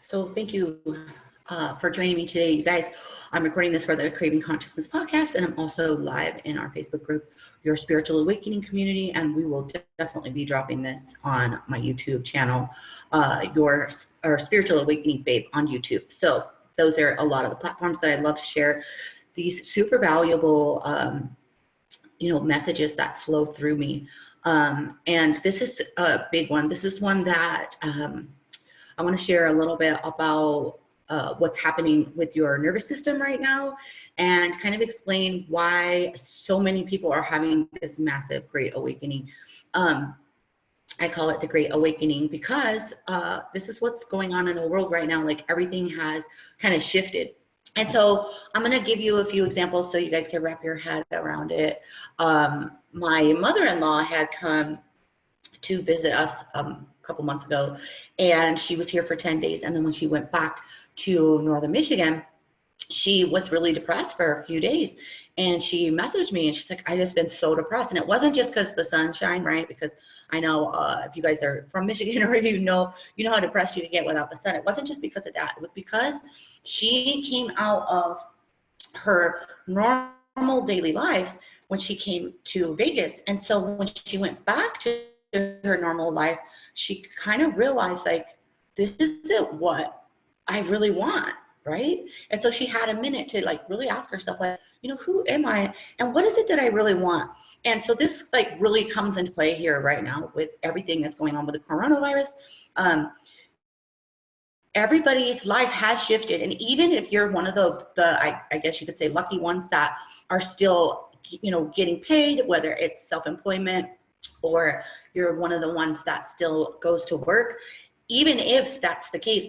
So thank you for joining me today, you guys. I'm recording this for the Craving Consciousness podcast, and I'm also live in our Facebook group, Your Spiritual Awakening Community, and we will definitely be dropping this on my YouTube channel, Your Spiritual Awakening Babe on YouTube. So those are a lot of the platforms that I love to share these super valuable, messages that flow through me. And this is a big one. This is one that I want to share a little bit about what's happening with your nervous system right now, and kind of explain why so many people are having this massive great awakening. I call it the Great Awakening because this is what's going on in the world right now. Like, everything has kind of shifted. And so I'm going to give you a few examples so you guys can wrap your head around it. My mother-in-law had come to visit us a couple months ago, and she was here for 10 days. And then when she went back to Northern Michigan, she was really depressed for a few days. And she messaged me and she's like, I just been so depressed. And it wasn't just because the sunshine, right? Because I know if you guys are from Michigan, or if you know how depressed you can get without the sun. It wasn't just because of that. It was because she came out of her normal daily life when she came to Vegas. And so when she went back to her normal life, she kind of realized, like, this isn't what I really want, right? And so she had a minute to like really ask herself, like, who am I and what is it that I really want? And so this like really comes into play here right now with everything that's going on with the coronavirus. Everybody's life has shifted, and even if you're one of the I guess you could say lucky ones that are still getting paid, whether it's self-employment or you're one of the ones that still goes to work, even if that's the case,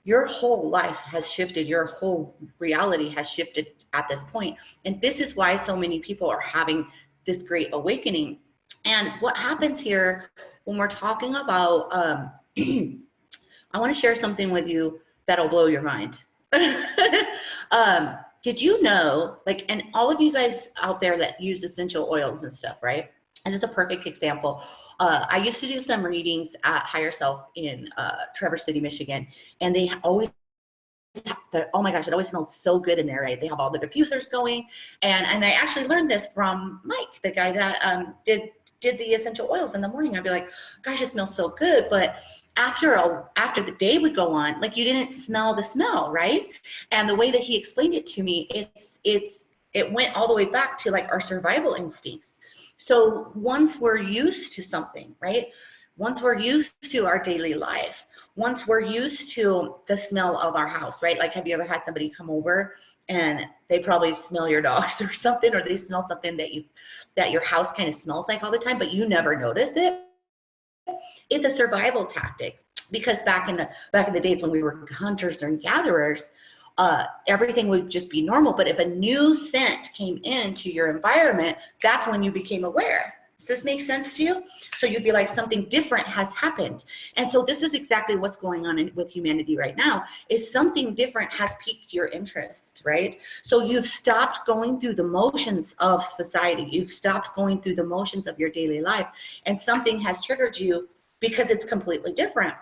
your whole life has shifted. Your whole reality has shifted at this point. And this is why so many people are having this great awakening. And what happens here when we're talking about, I want to share something with you that'll blow your mind. Did you know, like, and all of you guys out there that use essential oils and stuff, right? And this is a perfect example. I used to do some readings at Higher Self in Traverse City, Michigan, and they always, oh my gosh, it always smelled so good in there, right? They have all the diffusers going, and I actually learned this from Mike, the guy that did the essential oils in the morning. I'd be like, gosh, it smells so good, but after the day would go on, like, you didn't smell the smell, right? And the way that he explained it to me, it went all the way back to like our survival instincts. So once we're used to something, right? Once we're used to our daily life, once we're used to the smell of our house, right? Like, have you ever had somebody come over and they probably smell your dogs or something, or they smell something that your house kind of smells like all the time, but you never notice it? It's a survival tactic, because back in the days when we were hunters and gatherers, everything would just be normal. But if a new scent came into your environment, that's when you became aware. Does this make sense to you? So you'd be like, something different has happened. And so this is exactly what's going on with humanity right now, is something different has piqued your interest, right? So you've stopped going through the motions of society. You've stopped going through the motions of your daily life, and something has triggered you because it's completely different.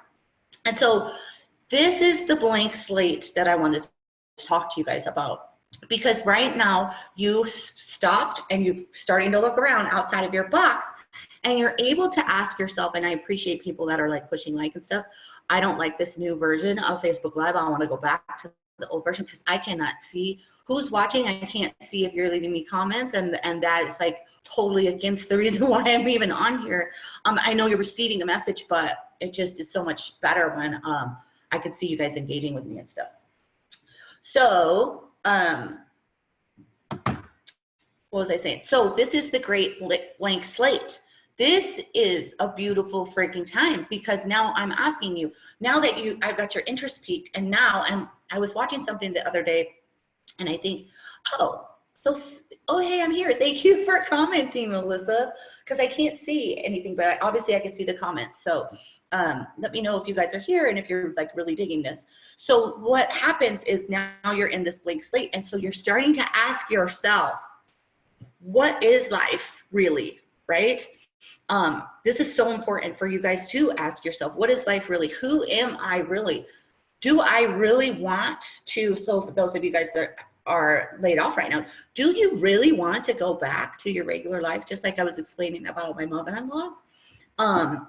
And so this is the blank slate that I wanted to talk to you guys about, because right now you stopped and you're starting to look around outside of your box, and you're able to ask yourself, and I appreciate people that are like pushing like and stuff. I don't like this new version of Facebook Live. I want to go back to the old version because I cannot see who's watching. I can't see if you're leaving me comments, and that is like totally against the reason why I'm even on here. I know you're receiving the message, but it just is so much better when I could see you guys engaging with me and stuff. So, what was I saying? So this is the great blank slate. This is a beautiful freaking time, because now I'm asking you, now that I've got your interest peaked, and now I was watching something the other day, and I think, oh, hey, I'm here. Thank you for commenting, Melissa, because I can't see anything, but obviously I can see the comments. So let me know if you guys are here and if you're like really digging this. So what happens is now you're in this blank slate, and so you're starting to ask yourself, what is life really, right? This is so important for you guys to ask yourself, what is life really? Who am I really? do I really want to, so for those of you guys that are laid off right now, do you really want to go back to your regular life, just like I was explaining about my mother-in-law?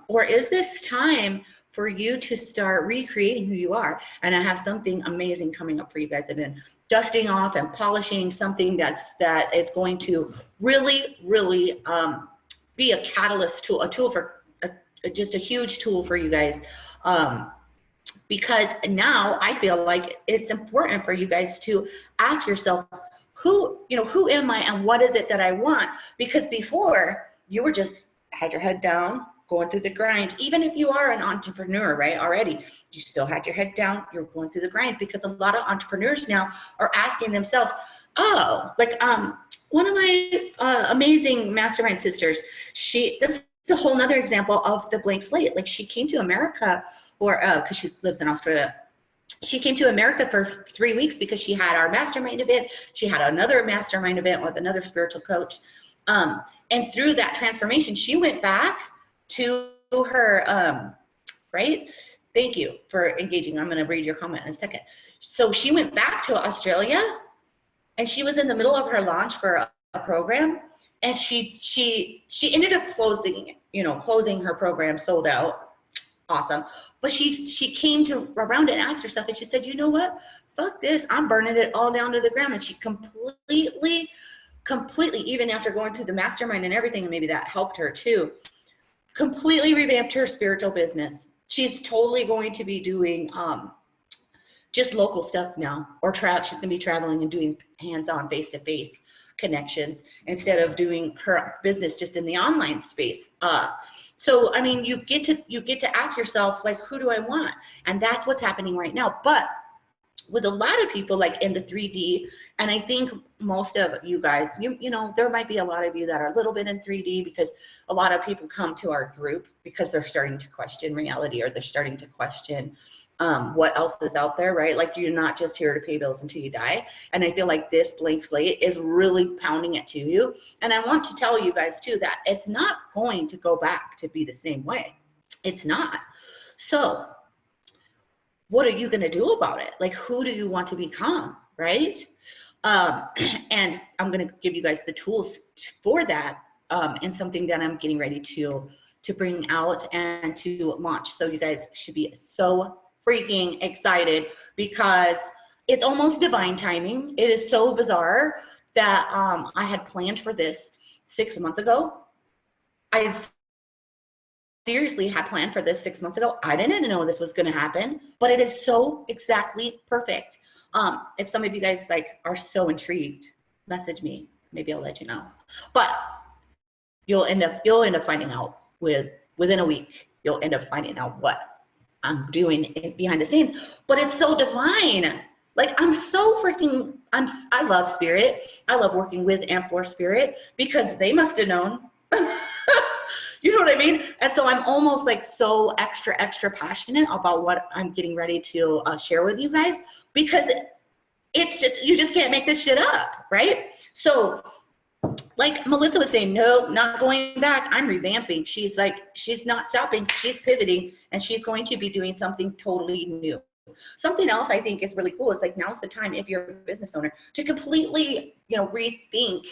Or is this time for you to start recreating who you are? And I have something amazing coming up for you guys. I've been dusting off and polishing something that is going to really, really be a catalyst tool, just a huge tool for you guys. Because now I feel like it's important for you guys to ask yourself, who am I and what is it that I want? Because before, you were just had your head down, going through the grind. Even if you are an entrepreneur, right, already, you still had your head down, you're going through the grind, because a lot of entrepreneurs now are asking themselves, oh, like one of my amazing mastermind sisters, this is a whole nother example of the blank slate. Like, she came to America, or because she lives in Australia. She came to America for 3 weeks because she had our mastermind event. She had another mastermind event with another spiritual coach. And through that transformation, she went back to her, right? Thank you for engaging. I'm going to read your comment in a second. So she went back to Australia, and she was in the middle of her launch for a program. And she ended up closing her program, sold out. Awesome. But she came around and asked herself, and she said, you know what? Fuck this. I'm burning it all down to the ground. And she completely, even after going through the mastermind and everything, and maybe that helped her too, completely revamped her spiritual business. She's totally going to be doing just local stuff now, or she's going to be traveling and doing hands-on, face-to-face connections instead of doing her business just in the online space. So, I mean, you get to ask yourself, like, who do I want? And that's what's happening right now. But with a lot of people, like in the 3D, and I think most of you guys, you know, there might be a lot of you that are a little bit in 3D, because a lot of people come to our group because they're starting to question reality, or they're starting to question what else is out there, right? Like, you're not just here to pay bills until you die. And I feel like this blank slate is really pounding it to you. And I want to tell you guys too, that it's not going to go back to be the same way. It's not. So what are you going to do about it? Like, who do you want to become, right? And I'm going to give you guys the tools for that, and something that I'm getting ready to bring out and to launch. So you guys should be so freaking excited, because it's almost divine timing. It is so bizarre that I had planned for this 6 months ago. I seriously had planned for this 6 months ago. I didn't know this was going to happen, but it is so exactly perfect. If some of you guys are so intrigued, message me. Maybe I'll let you know. But you'll end up finding out within a week. You'll end up finding out what I'm doing behind the scenes. But it's so divine. Like, I love spirit. I love working with and for spirit, because they must have known. You know what I mean? And so I'm almost so extra passionate about what I'm getting ready to share with you guys, because it's just, you just can't make this shit up, right? So like Melissa was saying, no, not going back. I'm revamping. She's not stopping. She's pivoting, and she's going to be doing something totally new. Something else I think is really cool is now's the time, if you're a business owner, to completely, rethink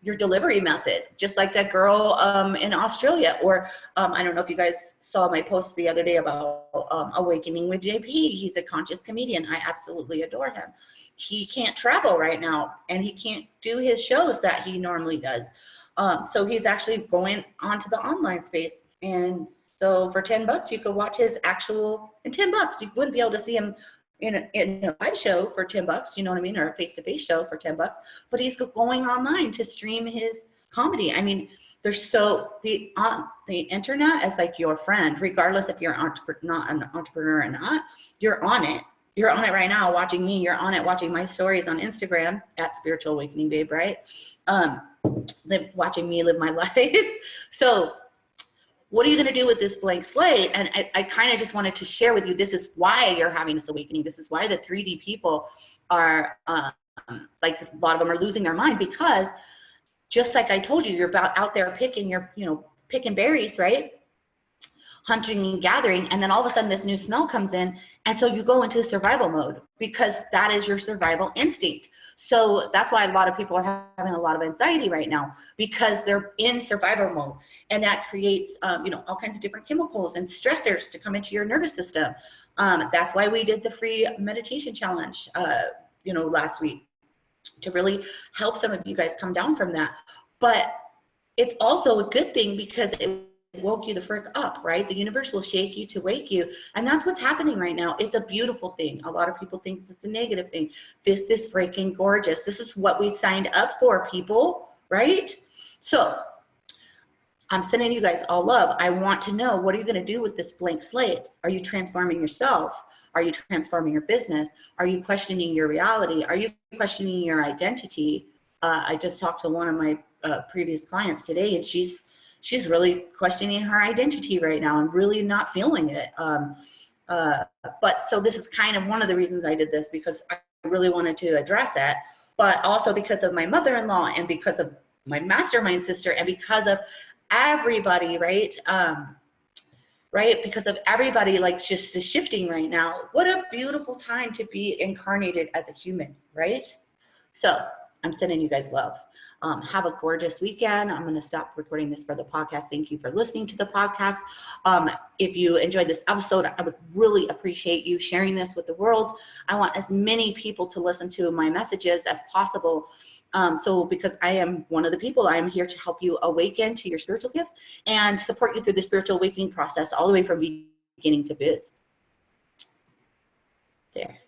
your delivery method, just like that girl in Australia. Or I don't know if you guys saw my post the other day about Awakening with JP. He's a conscious comedian. I absolutely adore him. He can't travel right now, and he can't do his shows that he normally does. So he's actually going onto the online space. And so for $10, you could watch his actual, in $10, you wouldn't be able to see him in a live show for $10, you know what I mean? Or a face-to-face show for $10, but he's going online to stream his comedy. I mean, the internet is like your friend, regardless if you're not an entrepreneur or not. You're on it. You're on it right now, watching me. You're on it, watching my stories on Instagram at Spiritual Awakening Babe, right? Watching me live my life. So what are you going to do with this blank slate? And I kind of just wanted to share with you, this is why you're having this awakening. This is why the 3D people are, a lot of them are losing their mind, because just like I told you, you're out there picking picking berries, right? hunting and gathering, and then all of a sudden this new smell comes in, and so you go into survival mode because that is your survival instinct. So that's why a lot of people are having a lot of anxiety right now, because they're in survival mode, and that creates all kinds of different chemicals and stressors to come into your nervous system. That's why we did the free meditation challenge last week, to really help some of you guys come down from that. But it's also a good thing because it woke you the frick up, right? The universe will shake you to wake you. And that's what's happening right now. It's a beautiful thing. A lot of people think it's a negative thing. This is freaking gorgeous. This is what we signed up for, people, right? So I'm sending you guys all love. I want to know, what are you going to do with this blank slate? Are you transforming yourself? Are you transforming your business? Are you questioning your reality? Are you questioning your identity? I just talked to one of my previous clients today, and she's really questioning her identity right now and really not feeling it. But so this is kind of one of the reasons I did this, because I really wanted to address that, but also because of my mother-in-law, and because of my mastermind sister, and because of everybody, right? Right? Because of everybody, like, just the shifting right now. What a beautiful time to be incarnated as a human, right? So I'm sending you guys love. Have a gorgeous weekend. I'm going to stop recording this for the podcast. Thank you for listening to the podcast. If you enjoyed this episode, I would really appreciate you sharing this with the world. I want as many people to listen to my messages as possible. Because I am one of the people, I am here to help you awaken to your spiritual gifts and support you through the spiritual awakening process, all the way from beginning to biz. There.